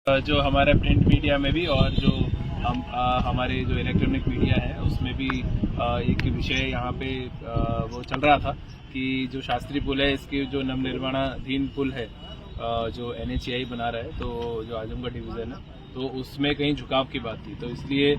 जो हमारे print media में भी और जो हमारे जो इलेक्ट्रॉनिक मीडिया है उसमें भी एक विषय यहाँ पे वो चल रहा था कि जो शास्त्री पुल है इसकी जो नवनिर्माणाधीन पुल है जो NHAI बना रहा है, तो जो आजमगढ़ डिवीज़न है, तो उसमें कहीं झुकाव की बात थी। तो इसलिए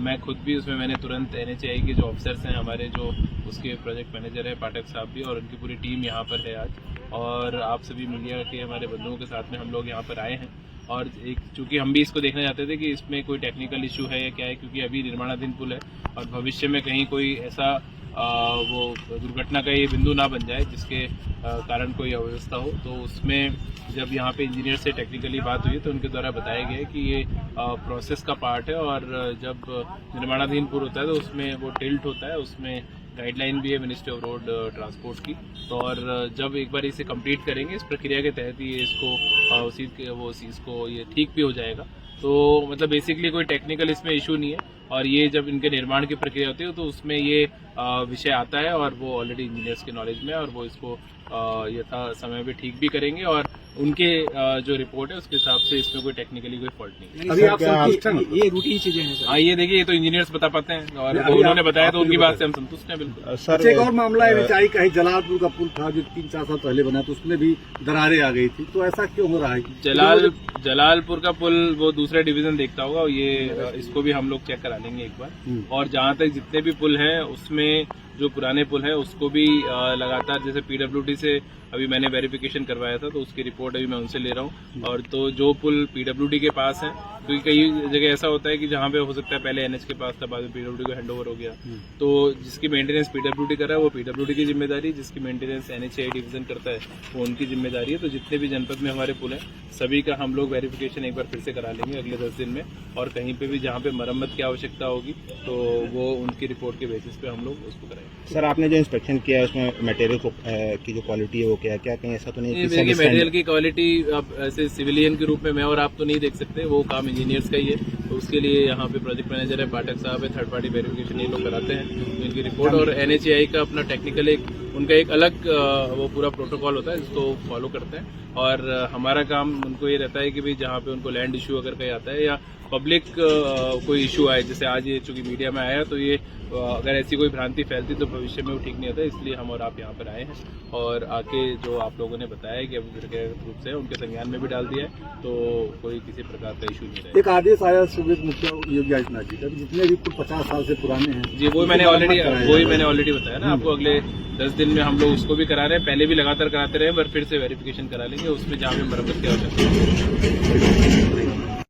मैं खुद भी उसमें मैंने तुरंत NHAI के जो ऑफिसर्स हैं, हमारे जो उसके प्रोजेक्ट मैनेजर है पाठक साहब भी, और उनकी पूरी टीम यहाँ पर है आज, और आप सभी मीडिया के हमारे बंधुओं के साथ में हम लोग यहाँ पर आए हैं। और एक चूँकि हम भी इसको देखना चाहते थे कि इसमें कोई टेक्निकल इशू है या क्या है, क्योंकि अभी निर्माणाधीन पुल है और भविष्य में कहीं कोई ऐसा वो दुर्घटना का ये बिंदु ना बन जाए जिसके कारण कोई अव्यवस्था हो। तो उसमें जब यहाँ पे इंजीनियर से टेक्निकली बात हुई तो उनके द्वारा बताया गया कि ये प्रोसेस का पार्ट है, और जब निर्माणाधीन पुल होता है तो उसमें वो टिल्ट होता है, उसमें गाइडलाइन भी है मिनिस्ट्री ऑफ रोड ट्रांसपोर्ट की। तो और जब एक बार इसे कंप्लीट करेंगे इस प्रक्रिया के तहत ही इसको ये ठीक भी हो जाएगा। तो मतलब बेसिकली कोई टेक्निकल इसमें इशू नहीं है, और ये जब इनके निर्माण की प्रक्रिया होती है तो उसमें ये विषय आता है, और वो ऑलरेडी इंजीनियर्स के नॉलेज में है, और वो इसको यथा समय पे ठीक भी करेंगे, और उनके जो रिपोर्ट है उसके हिसाब से इसमें कोई टेक्निकली कोई फॉल्ट नहीं है। अभी आप ये रूटीन चीजें हैं सर? हाँ, ये देखिए, ये तो इंजीनियर्स बता पाते हैं, और उन्होंने बताया तो उनकी बात से हम संतुष्ट हैं बिल्कुल। सर एक और मामला NHAI का है, जलालपुर का पुल था जो 3-4 साल पहले बना, तो उसमें भी दरारें आ गई थी, तो ऐसा क्यों हो रहा है? जलालपुर का पुल वो दूसरा डिवीजन देखता होगा, ये इसको भी हम लोग चेक करा लेंगे एक बार। और जहाँ तक जितने भी पुल हैं उसमें जो पुराने पुल है उसको भी लगातार, जैसे PWD से अभी मैंने वेरिफिकेशन करवाया था तो उसकी रिपोर्ट अभी मैं उनसे ले रहा हूँ। और तो जो पुल PWD के पास है, क्योंकि कई जगह ऐसा होता है कि जहाँ पे हो सकता है पहले NH के पास था, बाद में PWD को हैंडओवर हो गया, तो जिसकी मेंटेनेंस PWD कर रहा है वो PWD की जिम्मेदारी, जिसकी मेंटेनेंस NHAI डिवीजन करता है वो उनकी जिम्मेदारी है। तो जितने भी जनपद में हमारे पुल हैं सभी का हम लोग वेरिफिकेशन एक बार फिर से करा लेंगे अगले 10 दिन में, और कहीं पे भी जहाँ पे मरम्मत की आवश्यकता होगी तो वो उनकी रिपोर्ट के बेसिस पे हम लोग उसको कराएंगे। सर आपने जो इंस्पेक्शन किया है उसमें मटेरियल की जो क्वालिटी है वो क्या कहीं ऐसा तो नहीं? देखिए, मटेरियल की क्वालिटी अब ऐसे सिविलियन के रूप में मैं और आप तो नहीं देख सकते, वो काम इंजीनियर्स का ही है। तो उसके लिए यहाँ पे प्रोजेक्ट मैनेजर है पाठक साहब है, थर्ड पार्टी वेरिफिकेशन ये लोग कराते हैं, तो इनकी रिपोर्ट और NHAI का अपना टेक्निकल उनका एक अलग वो पूरा प्रोटोकॉल होता है जिसको फॉलो करते हैं। और हमारा काम उनको ये रहता है कि भाई जहाँ पे उनको लैंड इशू अगर कहीं आता है या पब्लिक कोई इशू आए, जैसे आज ये चूंकि मीडिया में आया, तो ये अगर ऐसी कोई भ्रांति फैलती तो भविष्य में वो ठीक नहीं होता। इसलिए हम और आप यहाँ पर आए हैं, और आके जो आप लोगों ने बताया है कि अभी व्यक्तिगत रूप से उनके संज्ञान में भी डाल दिया है, तो कोई किसी प्रकार का इशू नहीं रहेगा। एक आदेश आया सुब्रत मुखिया योगी आदित्यनाथ जी का, जितने भी 50 साल से पुराने हैं जी, वही मैंने ऑलरेडी बताया ना आपको। अगले 10 दिन में हम लोग उसको भी करा रहे हैं, पहले भी लगातार कराते रहे, पर फिर से वेरिफिकेशन करा लेंगे उसमें जहाँ पे मरम्मत की आवश्यकता है।